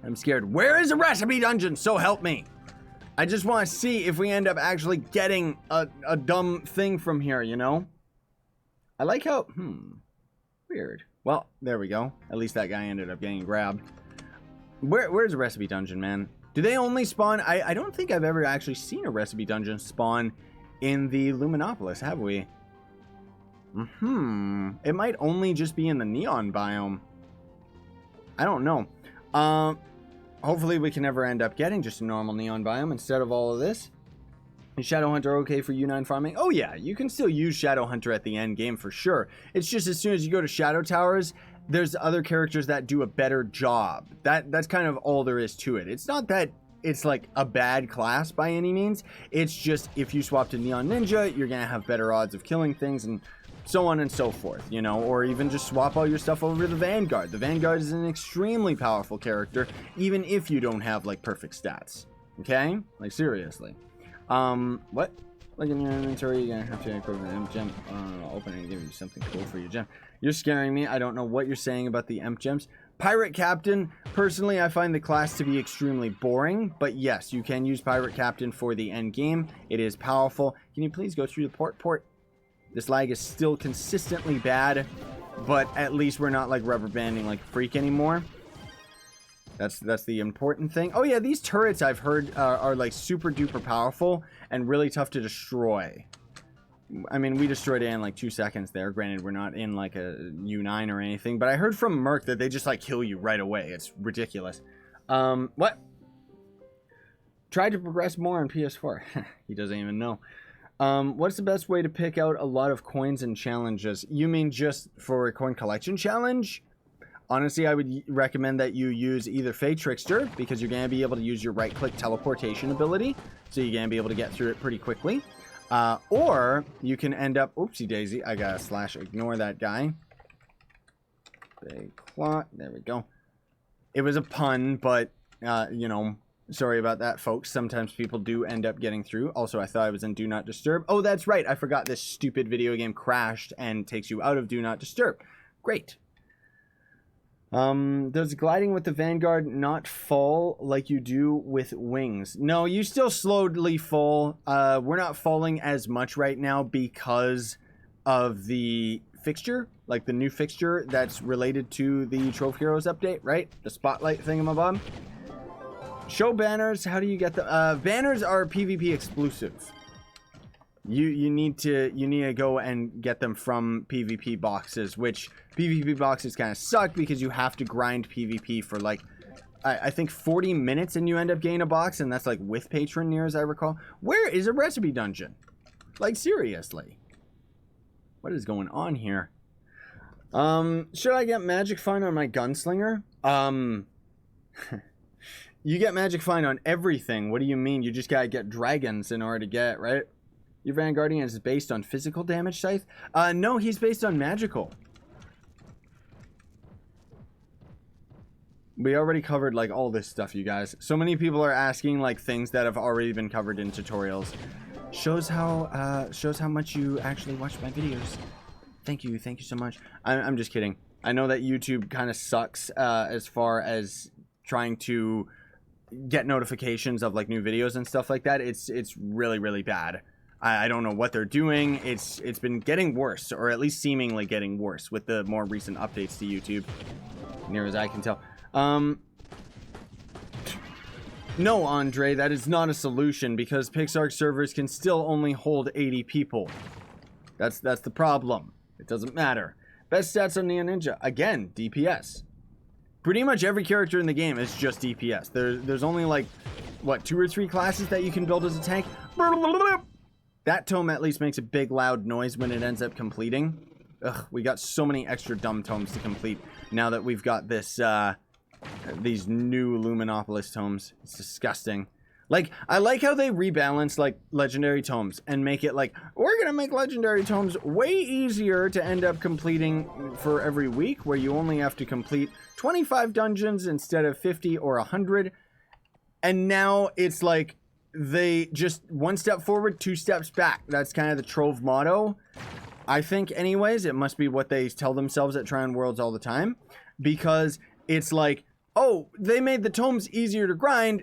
I'm scared. Where is the recipe dungeon? So help me. I just want to see if we end up actually getting a dumb thing from here, you know? I like how... Weird. Well, there we go. At least that guy ended up getting grabbed. Where's the recipe dungeon, man? Do they only spawn... I don't think I've ever actually seen a recipe dungeon spawn in the Luminopolis, have we? It might only just be in the neon biome. I don't know. Hopefully we can never end up getting just a normal neon biome instead of all of this. Is Shadowhunter okay for U9 farming? Oh yeah, you can still use Shadowhunter at the end game for sure. It's just as soon as you go to Shadow Towers, there's other characters that do a better job. That's kind of all there is to it. It's not that it's like a bad class by any means. It's just if you swap to Neon Ninja, you're gonna have better odds of killing things and so on and so forth, you know, or even just swap all your stuff over to the Vanguard. The Vanguard is an extremely powerful character, even if you don't have, like, perfect stats, okay? Like, seriously. What? Like, in your inventory, you're gonna have to equip an Imp Gem. Open it and give you something cool for your gem. You're scaring me. I don't know what you're saying about the Imp Gems. Pirate Captain, personally, I find the class to be extremely boring, but yes, you can use Pirate Captain for the end game. It is powerful. Can you please go through the port? This lag is still consistently bad, but at least we're not like rubber banding like a freak anymore. That's the important thing. Oh yeah, these turrets I've heard are like super duper powerful and really tough to destroy. I mean, we destroyed it in like 2 seconds there. Granted, we're not in like a U9 or anything, but I heard from Merc that they just like kill you right away. It's ridiculous. What? Tried to progress more on PS4. He doesn't even know. What's the best way to pick out a lot of coins and challenges? You mean just for a coin collection challenge? Honestly, I would recommend that you use either Fey Trickster, because you're going to be able to use your right-click teleportation ability, so you're going to be able to get through it pretty quickly. Or you can end up... Oopsie daisy, I got to / ignore that guy. Big clock, there we go. It was a pun, but, you know... Sorry about that, folks. Sometimes people do end up getting through. Also, I thought I was in Do Not Disturb. Oh, that's right. I forgot this stupid video game crashed and takes you out of Do Not Disturb. Great. Does gliding with the Vanguard not fall like you do with wings? No, you still slowly fall. We're not falling as much right now because of the fixture, like the new fixture that's related to the Trove Heroes update, right? The spotlight thingamabob. Show banners. How do you get the banners are PvP exclusive. You need to go and get them from PvP boxes, which PvP boxes kind of suck because you have to grind PvP for like I think 40 minutes and you end up getting a box, and that's like with patron near as I recall. Where is a recipe dungeon? Like seriously. What is going on here? Should I get magic find on my gunslinger? You get magic find on everything. What do you mean? You just gotta get dragons in order to get it, right? Your Vanguardian is based on physical damage scythe? No, he's based on magical. We already covered like all this stuff, you guys. So many people are asking like things that have already been covered in tutorials. Shows how much you actually watch my videos. Thank you so much. I'm just kidding. I know that YouTube kind of sucks as far as trying to get notifications of like new videos and stuff like that. It's really bad. I don't know what they're doing. It's been getting worse, or at least seemingly getting worse with the more recent updates to YouTube, near as I can tell. No, Andre, that is not a solution because Pixar servers can still only hold 80 people. That's the problem. It doesn't matter. Best stats on Neon Ninja. Again, DPS. Pretty much every character in the game is just DPS. There's only like, what, 2 or 3 classes that you can build as a tank? That tome at least makes a big loud noise when it ends up completing. Ugh, we got so many extra dumb tomes to complete now that we've got this, these new Luminopolis tomes. It's disgusting. Like, I like how they rebalance, like, legendary tomes and make it like, we're gonna make legendary tomes way easier to end up completing for every week, where you only have to complete 25 dungeons instead of 50 or 100. And now it's like, they just one step forward, 2 steps back. That's kind of the Trove motto. I think, anyways, it must be what they tell themselves at Tryon Worlds all the time. Because it's like, oh, they made the tomes easier to grind,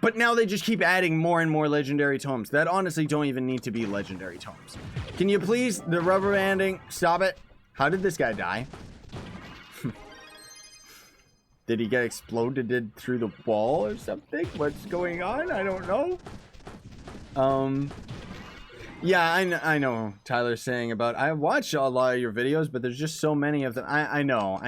but now they just keep adding more and more legendary tomes that honestly don't even need to be legendary tomes. Can you please, the rubber banding, stop it? How did this guy die? Did he get exploded through the wall or something? What's going on? I don't know. Yeah, I know Tyler's saying about, I watch a lot of your videos, but there's just so many of them. I know.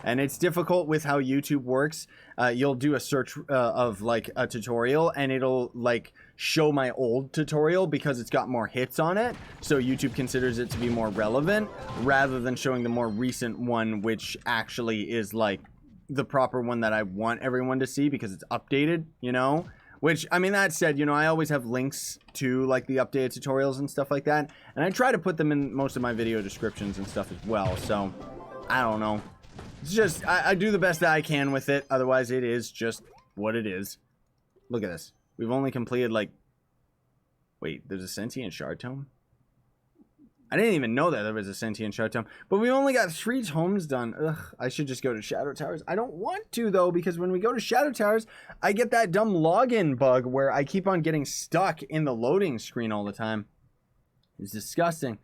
And it's difficult with how YouTube works. You'll do a search of like a tutorial and it'll like show my old tutorial because it's got more hits on it. So YouTube considers it to be more relevant rather than showing the more recent one, which actually is like the proper one that I want everyone to see because it's updated, you know? Which, I mean, that said, you know, I always have links to, like, the updated tutorials and stuff like that. And I try to put them in most of my video descriptions and stuff as well. So, I don't know. It's just, I do the best that I can with it. Otherwise, it is just what it is. Look at this. We've only completed, like... Wait, there's a sentient shard tome? I didn't even know that there was a sentient shard tome. But we only got 3 tomes done. Ugh, I should just go to Shadow Towers. I don't want to, though, because when we go to Shadow Towers, I get that dumb login bug where I keep on getting stuck in the loading screen all the time. It's disgusting.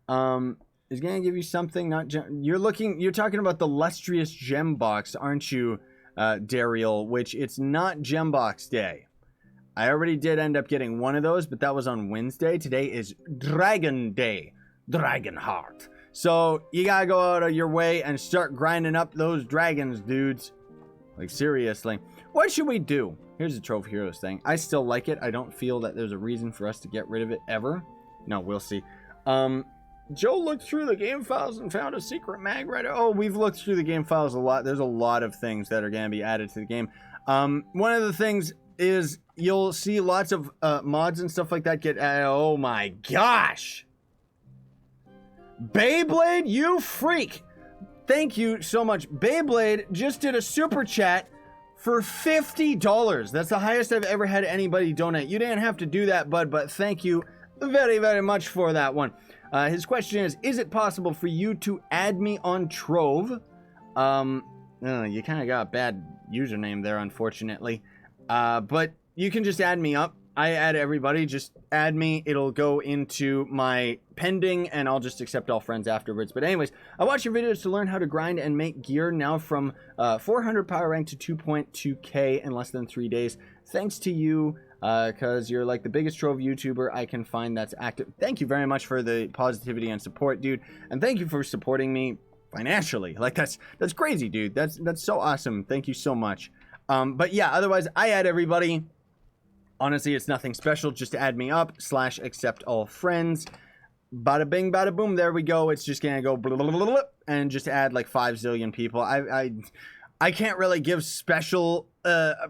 It's gonna give you something, not gem. You're talking about the Lustrous Gem Box, aren't you, Dariel? Which it's not Gem Box Day. I already did end up getting one of those, but that was on Wednesday. Today is Dragon Day. Dragon Heart. So you gotta go out of your way and start grinding up those dragons, dudes. Like, seriously. What should we do? Here's the Trove Heroes thing. I still like it. I don't feel that there's a reason for us to get rid of it ever. No, we'll see. Joe looked through the game files and found a secret mag writer. Oh, we've looked through the game files a lot. There's a lot of things that are going to be added to the game. One of the things is you'll see lots of mods and stuff like that get added. Oh my gosh. Beyblade, you freak. Thank you so much. Beyblade just did a super chat for $50. That's the highest I've ever had anybody donate. You didn't have to do that, bud, but thank you very, very much for that one. His question is it possible for you to add me on Trove? You kind of got a bad username there, unfortunately. But you can just add me up. I add everybody. Just add me. It'll go into my pending, and I'll just accept all friends afterwards. But anyways, I watch your videos to learn how to grind and make gear now from 400 power rank to 2.2k in less than 3 days. Thanks to you, because you're like the biggest Trove YouTuber I can find that's active. Thank you very much for the positivity and support, dude. And thank you for supporting me financially. Like, that's crazy, dude. That's so awesome. Thank you so much. But yeah, otherwise, I add everybody. Honestly, it's nothing special. Just add me up / accept all friends. Bada bing, bada boom. There we go. It's just gonna go blah, blah, blah, blah, and just add like 5 zillion people. I can't really give special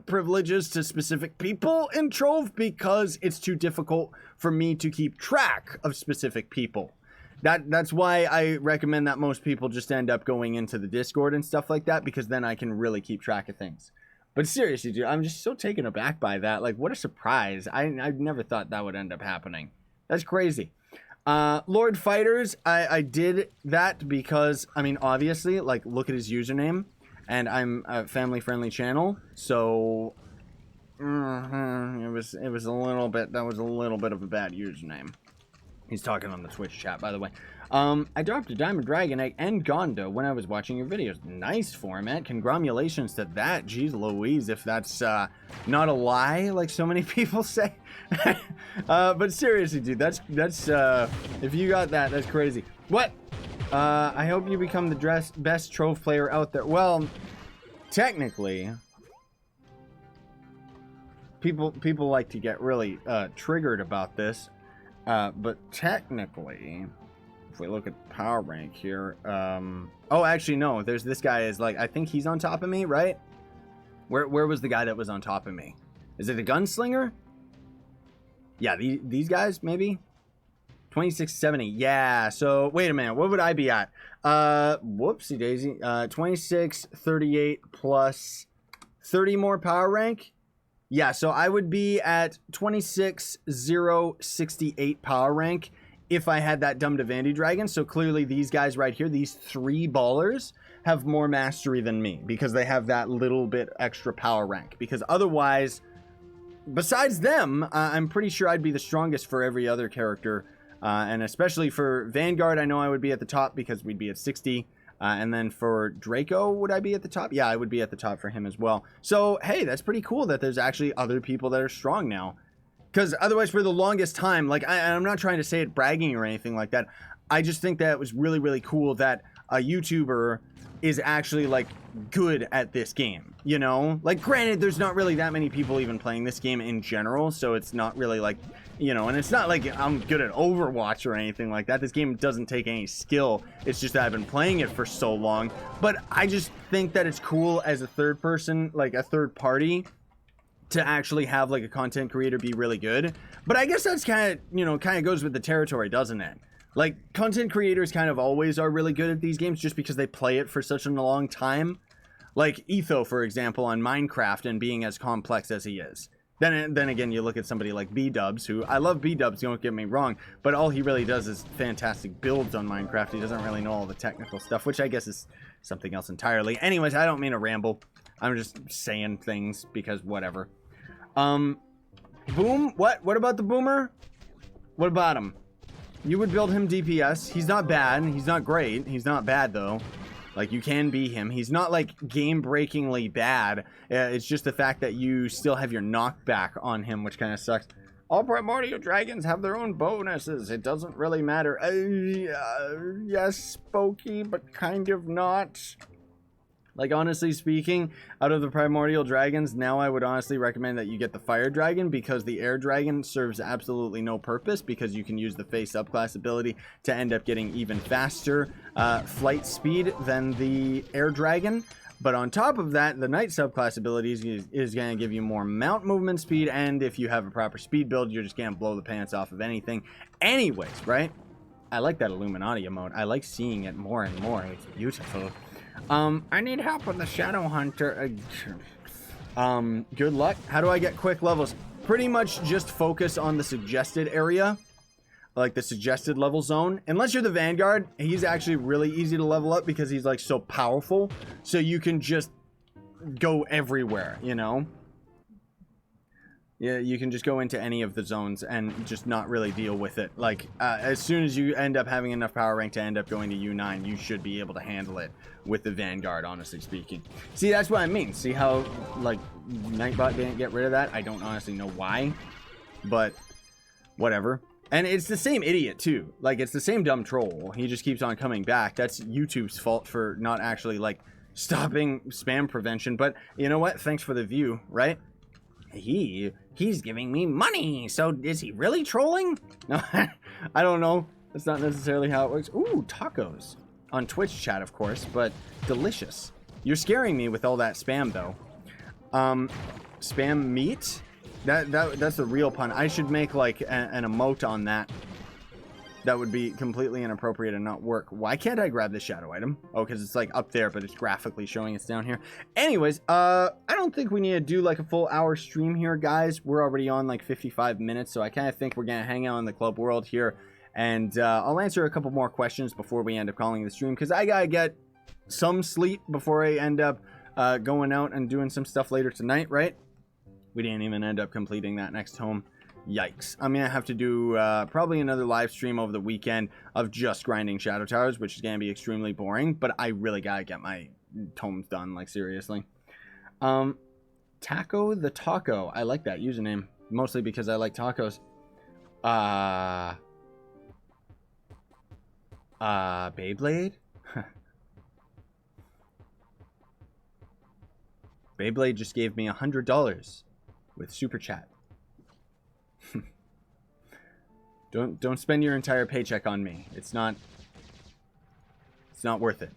privileges to specific people in Trove because it's too difficult for me to keep track of specific people. That's why I recommend that most people just end up going into the Discord and stuff like that, because then I can really keep track of things. But seriously, dude, I'm just so taken aback by that. Like, what a surprise. I never thought that would end up happening. That's crazy. Lord Fighters, I did that because, I mean, obviously, like, look at his username. And I'm a family-friendly channel. So, it was a little bit, that was a little bit of a bad username. He's talking on the Twitch chat, by the way. I dropped a Diamond Dragon Egg and Gondo when I was watching your videos. Nice format. Congratulations to that. Jeez Louise, if that's not a lie, like so many people say. But seriously, dude, that's if you got that, that's crazy. What? I hope you become the best Trove player out there. Well, technically, people like to get really triggered about this. But technically, if we look at power rank here, oh, actually, no, there's this guy is like, I think he's on top of me, right? Where was the guy that was on top of me? Is it a gunslinger? Yeah, these guys, maybe? 2670. Yeah, so wait a minute. What would I be at? Whoopsie daisy. 2638 plus 30 more power rank. Yeah, so I would be at 26068 power rank if I had that Dumb Vandy Dragon. So clearly these guys right here, these 3 ballers, have more mastery than me because they have that little bit extra power rank. Because otherwise, besides them, I'm pretty sure I'd be the strongest for every other character. And especially for Vanguard, I know I would be at the top because we'd be at 60. And then for Draco, would I be at the top? Yeah, I would be at the top for him as well. So, hey, that's pretty cool that there's actually other people that are strong now. Because otherwise, for the longest time, like, I'm not trying to say it bragging or anything like that. I just think that it was really, really cool that a YouTuber is actually, like, good at this game, you know? Like, granted, there's not really that many people even playing this game in general, so it's not really, like, you know, and it's not like I'm good at Overwatch or anything like that. This game doesn't take any skill. It's just that I've been playing it for so long. But I just think that it's cool as a third person, like a third party, to actually have, like, a content creator be really good. But I guess that's kind of, you know, kind of goes with the territory, doesn't it? Like, content creators kind of always are really good at these games just because they play it for such a long time. Like Etho, for example, on Minecraft, and being as complex as he is. Then again, you look at somebody like B-Dubs, who, I love B-Dubs, don't get me wrong, but all he really does is fantastic builds on Minecraft. He doesn't really know all the technical stuff, which I guess is something else entirely. Anyways, I don't mean to ramble. I'm just saying things because whatever. Boom? What? What about the Boomer? What about him? You would build him DPS. He's not bad. He's not great. He's not bad, though. Like, you can be him. He's not, like, game-breakingly bad. It's just the fact that you still have your knockback on him, which kind of sucks. All primordial dragons have their own bonuses. It doesn't really matter. Yes, Spooky, but kind of not. Like, honestly speaking, out of the primordial dragons, now I would honestly recommend that you get the fire dragon, because the air dragon serves absolutely no purpose, because you can use the face subclass ability to end up getting even faster flight speed than the air dragon. But on top of that, the night subclass abilities is going to give you more mount movement speed, and if you have a proper speed build, you're just going to blow the pants off of anything. Anyways, right? I like that Illuminati emote. I like seeing it more and more. It's beautiful. I need help with the Shadow Hunter. Good luck. How do I get quick levels? Pretty much just focus on the suggested area, like the suggested level zone. Unless you're the Vanguard, he's actually really easy to level up because he's like so powerful. So you can just go everywhere, you know? Yeah, you can just go into any of the zones and just not really deal with it. Like, as soon as you end up having enough power rank to end up going to U9, you should be able to handle it with the Vanguard, honestly speaking. See, that's what I mean. See how, like, Nightbot didn't get rid of that? I don't honestly know why, but whatever. And it's the same idiot, too. Like, it's the same dumb troll. He just keeps on coming back. That's YouTube's fault for not actually, like, stopping spam prevention. But you know what? Thanks for the view, right? He's giving me money, so is he really trolling? No, I don't know. That's not necessarily how it works. Ooh, tacos. On Twitch chat, of course, but delicious. You're scaring me with all that spam, though. Spam meat? That's a real pun. I should make, like, an emote on that. That would be completely inappropriate and not work. Why can't I grab this shadow item? Oh, because it's like up there, but it's graphically showing it's down here. Anyways, I don't think we need to do like a full hour stream here, guys. We're already on like 55 minutes, so I kind of think we're going to hang out in the club world here. And I'll answer a couple more questions before we end up calling the stream, because I got to get some sleep before I end up going out and doing some stuff later tonight, right? We didn't even end up completing that next home. Yikes. I'm going to have to do probably another live stream over the weekend of just grinding Shadow Towers, which is going to be extremely boring, but I really got to get my tomes done, like, seriously. Taco the Taco. I like that username, mostly because I like tacos. Beyblade? Beyblade just gave me $100 with Super Chat. Don't spend your entire paycheck on me. It's not worth it.